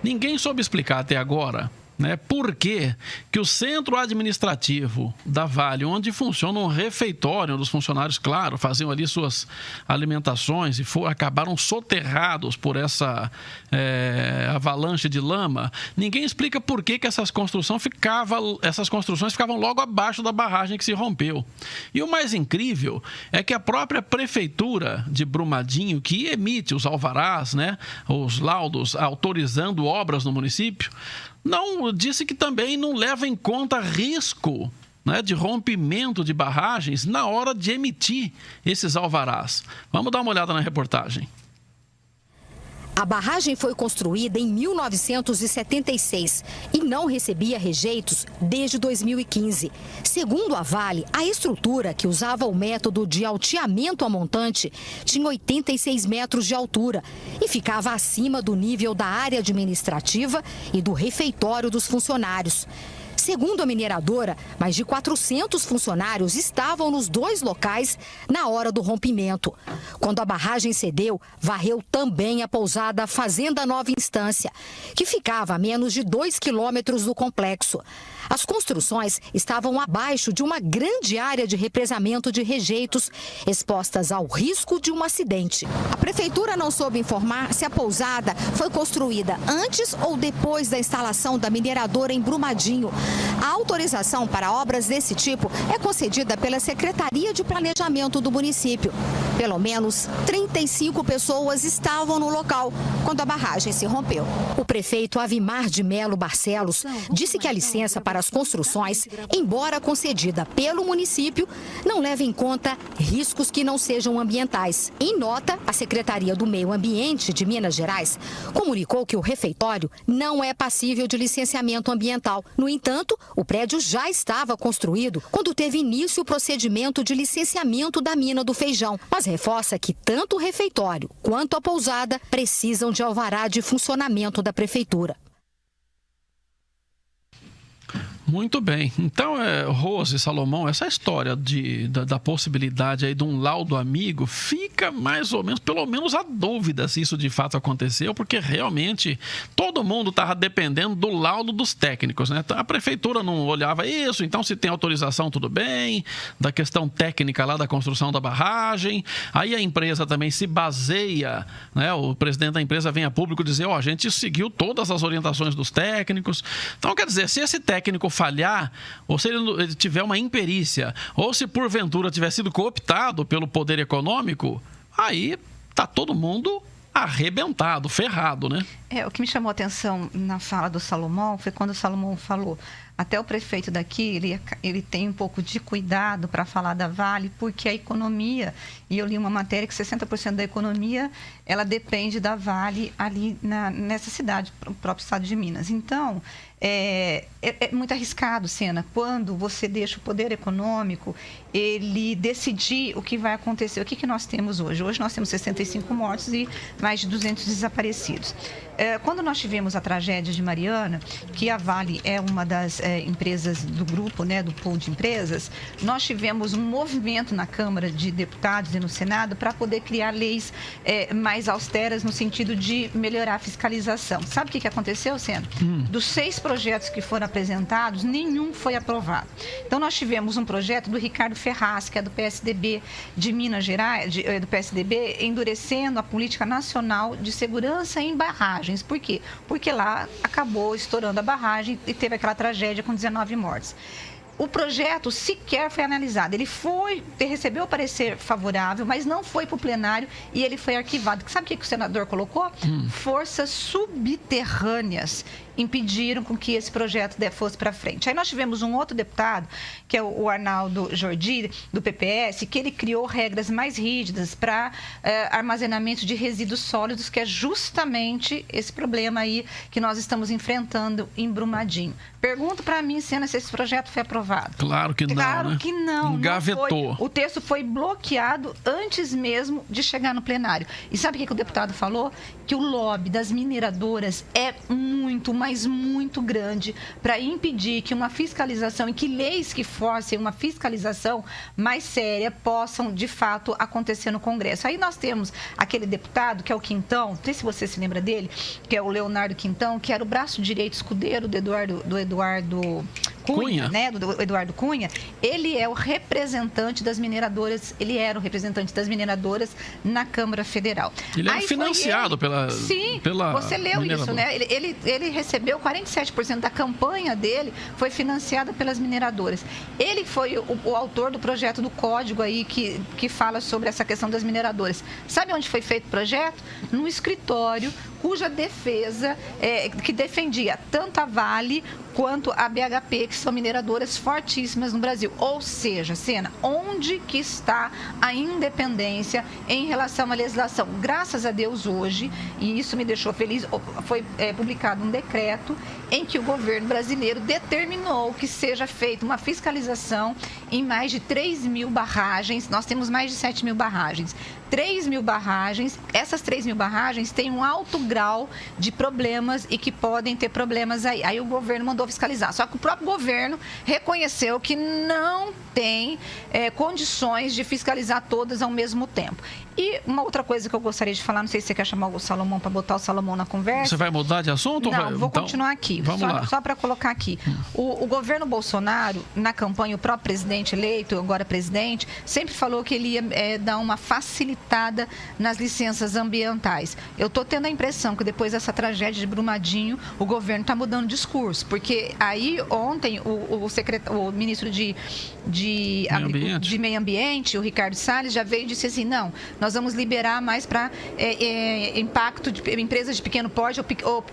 Ninguém soube explicar até agora, né, por que o centro administrativo da Vale, onde funciona um refeitório, onde os funcionários, claro, faziam ali suas alimentações e acabaram soterrados por essa avalanche de lama, ninguém explica por que essas construções ficavam logo abaixo da barragem que se rompeu. E o mais incrível é que a própria prefeitura de Brumadinho, que emite os alvarás, né, os laudos autorizando obras no município, disse que também não leva em conta risco, né, de rompimento de barragens na hora de emitir esses alvarás. Vamos dar uma olhada na reportagem. A barragem foi construída em 1976 e não recebia rejeitos desde 2015. Segundo a Vale, a estrutura, que usava o método de alteamento a montante, tinha 86 metros de altura e ficava acima do nível da área administrativa e do refeitório dos funcionários. Segundo a mineradora, mais de 400 funcionários estavam nos dois locais na hora do rompimento. Quando a barragem cedeu, varreu também a pousada Fazenda Nova Instância, que ficava a menos de 2 quilômetros do complexo. As construções estavam abaixo de uma grande área de represamento de rejeitos, expostas ao risco de um acidente. A prefeitura não soube informar se a pousada foi construída antes ou depois da instalação da mineradora em Brumadinho. A autorização para obras desse tipo é concedida pela Secretaria de Planejamento do município. Pelo menos 35 pessoas estavam no local quando a barragem se rompeu. O prefeito Avimar de Melo Barcelos disse que a licença para as construções, embora concedida pelo município, não leva em conta riscos que não sejam ambientais. Em nota, a Secretaria do Meio Ambiente de Minas Gerais comunicou que o refeitório não é passível de licenciamento ambiental. No entanto, o prédio já estava construído quando teve início o procedimento de licenciamento da mina do Feijão, mas reforça que tanto o refeitório quanto a pousada precisam de alvará de funcionamento da prefeitura. Muito bem. Então, Rose e Salomão, essa história da possibilidade aí de um laudo amigo fica mais ou menos, pelo menos a dúvida se isso de fato aconteceu, porque realmente todo mundo estava dependendo do laudo dos técnicos, né? A prefeitura não olhava isso, então se tem autorização tudo bem, da questão técnica lá da construção da barragem, aí a empresa também se baseia, né? O presidente da empresa vem a público dizer, a gente seguiu todas as orientações dos técnicos. Então, quer dizer, se esse técnico falhar, ou se ele tiver uma imperícia, ou se porventura tiver sido cooptado pelo poder econômico, aí tá todo mundo arrebentado, ferrado, né? O que me chamou a atenção na fala do Salomão foi quando o Salomão falou, até o prefeito daqui, ele tem um pouco de cuidado para falar da Vale, porque a economia, e eu li uma matéria que 60% da economia, ela depende da Vale ali nessa cidade, o próprio estado de Minas. Então, é muito arriscado, Sena, quando você deixa o poder econômico, ele decidir o que vai acontecer. O que nós temos hoje? Hoje nós temos 65 mortos e mais de 200 desaparecidos. Quando nós tivemos a tragédia de Mariana, que a Vale é uma das empresas do grupo, né, do pool de empresas, nós tivemos um movimento na Câmara de Deputados e no Senado para poder criar leis mais austeras no sentido de melhorar a fiscalização. Sabe o que aconteceu, Sena? Dos 6 projetos que foram apresentados, nenhum foi aprovado. Então, nós tivemos um projeto do Ricardo Ferraz, que é do PSDB de Minas Gerais, do PSDB, endurecendo a política nacional de segurança em barragens. Por quê? Porque lá acabou estourando a barragem e teve aquela tragédia com 19 mortes. O projeto sequer foi analisado. Ele recebeu o parecer favorável, mas não foi para o plenário e ele foi arquivado. Sabe o que o senador colocou? Forças subterrâneas impediram com que esse projeto fosse para frente. Aí nós tivemos um outro deputado, que é o Arnaldo Jordi, do PPS, que ele criou regras mais rígidas para armazenamento de resíduos sólidos, que é justamente esse problema aí que nós estamos enfrentando em Brumadinho. Pergunto para mim, Sena, se esse projeto foi aprovado aprovado. Claro que não, Claro que não. Engavetou. Não foi. O texto foi bloqueado antes mesmo de chegar no plenário. E sabe o que o deputado falou? Que o lobby das mineradoras é muito, mas muito grande para impedir que uma fiscalização e que leis que forcem uma fiscalização mais séria possam, de fato, acontecer no Congresso. Aí nós temos aquele deputado, que é o Quintão, não sei se você se lembra dele, que é o Leonardo Quintão, que era o braço direito escudeiro do Eduardo Cunha, né? Do Eduardo Cunha. Ele é o representante das mineradoras, ele era o representante das mineradoras na Câmara Federal. Ele é financiado pela Sim, você leu mineradora. isso, né? Ele recebeu 47% da campanha dele, foi financiada pelas mineradoras. Ele foi o autor do projeto do código aí que fala sobre essa questão das mineradoras. Sabe onde foi feito o projeto? Num escritório cuja defesa, que defendia tanto a Vale quanto a BHP, que são mineradoras fortíssimas no Brasil. Ou seja, Sena, onde que está a independência em relação à legislação? Graças a Deus hoje, e isso me deixou feliz, foi publicado um decreto em que o governo brasileiro determinou que seja feita uma fiscalização em mais de 3 mil barragens. Nós temos mais de 7 mil barragens. 3 mil barragens, essas 3 mil barragens têm um alto grau de problemas e que podem ter problemas aí. Aí o governo mandou fiscalizar. Só que o próprio governo reconheceu que não tem condições de fiscalizar todas ao mesmo tempo. E uma outra coisa que eu gostaria de falar, não sei se você quer chamar o Salomão para botar o Salomão na conversa. Você vai mudar de assunto? Não, vou continuar aqui. Vamos lá. Só para colocar aqui. O governo Bolsonaro, na campanha, o próprio presidente eleito, agora presidente, sempre falou que ele ia dar uma facilitada nas licenças ambientais. Eu estou tendo a impressão que depois dessa tragédia de Brumadinho, o governo está mudando de discurso. Porque aí, ontem, o ministro de Meio Ambiente, o Ricardo Salles, já veio e disse assim, não, nós vamos liberar mais para impacto de empresas de pequeno porte ou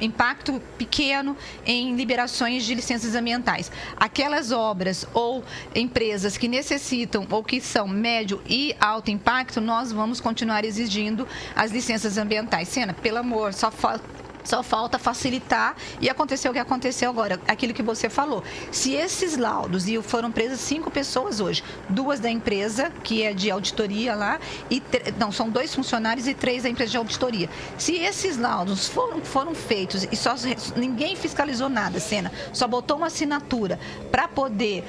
impacto pequeno em liberações de licenças ambientais. Aquelas obras ou empresas que necessitam ou que são médio e alto impacto, nós vamos continuar exigindo as licenças ambientais. Sena, pelo amor, só falta facilitar e aconteceu o que aconteceu agora, aquilo que você falou. Se esses laudos, e foram presas 5 pessoas hoje, 2 da empresa, que é de auditoria lá, são 2 funcionários e 3 da empresa de auditoria. Se esses laudos foram feitos e ninguém fiscalizou nada, Sena, só botou uma assinatura para poder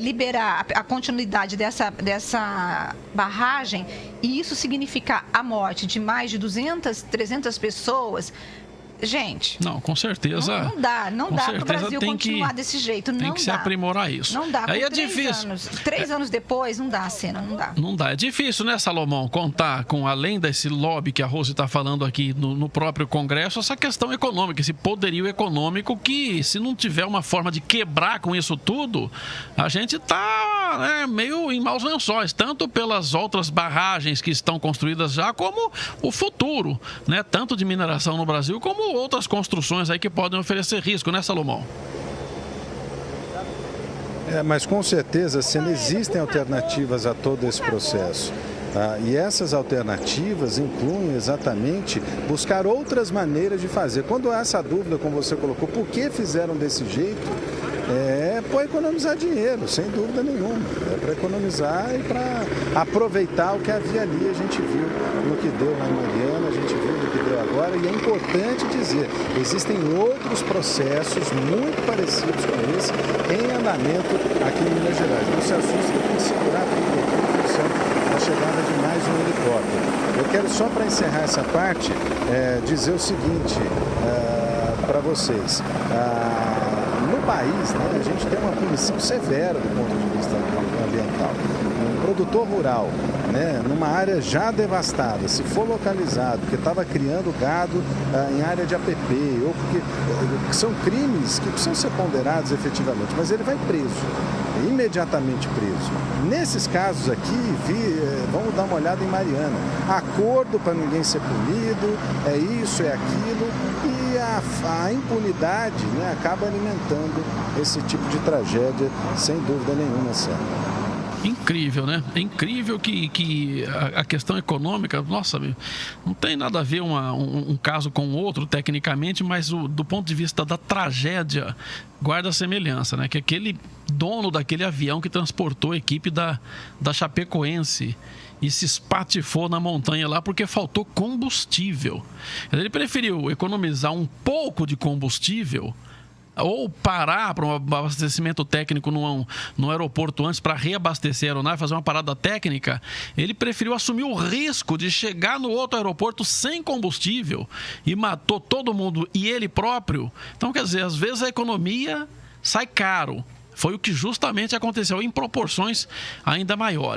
liberar a continuidade dessa barragem, e isso significar a morte de mais de 200, 300 pessoas, gente... Não, com certeza. Não dá para o Brasil continuar desse jeito. Tem que se aprimorar isso. Não dá. Aí é difícil. 3 anos depois, não dá, Sena, não dá. Não dá. É difícil, né, Salomão, contar com, além desse lobby que a Rose está falando aqui no próprio Congresso, essa questão econômica, esse poderio econômico que, se não tiver uma forma de quebrar com isso tudo, a gente está meio em maus lençóis, tanto pelas outras barragens que estão construídas já, como o futuro, né, tanto de mineração no Brasil, como outras construções aí que podem oferecer risco, né, Salomão? Mas com certeza, existem alternativas a todo esse processo. E essas alternativas incluem exatamente buscar outras maneiras de fazer. Quando há essa dúvida, como você colocou, por que fizeram desse jeito? Para economizar dinheiro, sem dúvida nenhuma. É para economizar e para aproveitar o que havia ali. A gente viu no que deu lá em Mariana, a gente viu no que deu agora. E é importante dizer, existem outros processos muito parecidos com esse em andamento aqui em Minas Gerais. Não se assusta, tem que segurar tudo aqui em função da chegada de mais um helicóptero. Eu quero só, para encerrar essa parte, dizer o seguinte para vocês. No país, a gente tem uma punição severa do ponto de vista ambiental. Um produtor rural, numa área já devastada, se for localizado, que estava criando gado em área de APP, ou porque são crimes que precisam ser ponderados efetivamente, mas ele vai preso, imediatamente preso. Nesses casos aqui, vamos dar uma olhada em Mariana. Acordo para ninguém ser punido, é isso, é aquilo, e a impunidade acaba alimentando esse tipo de tragédia, sem dúvida nenhuma, Sérgio. Incrível, né? É incrível que a questão econômica, nossa, não tem nada a ver um caso com o outro, tecnicamente, mas do ponto de vista da tragédia, guarda semelhança, né? Que aquele dono daquele avião que transportou a equipe da Chapecoense e se espatifou na montanha lá porque faltou combustível. Ele preferiu economizar um pouco de combustível ou parar para um abastecimento técnico no aeroporto antes para reabastecer a aeronave, fazer uma parada técnica. Ele preferiu assumir o risco de chegar no outro aeroporto sem combustível e matou todo mundo e ele próprio. Então, quer dizer, às vezes a economia sai caro. Foi o que justamente aconteceu em proporções ainda maiores.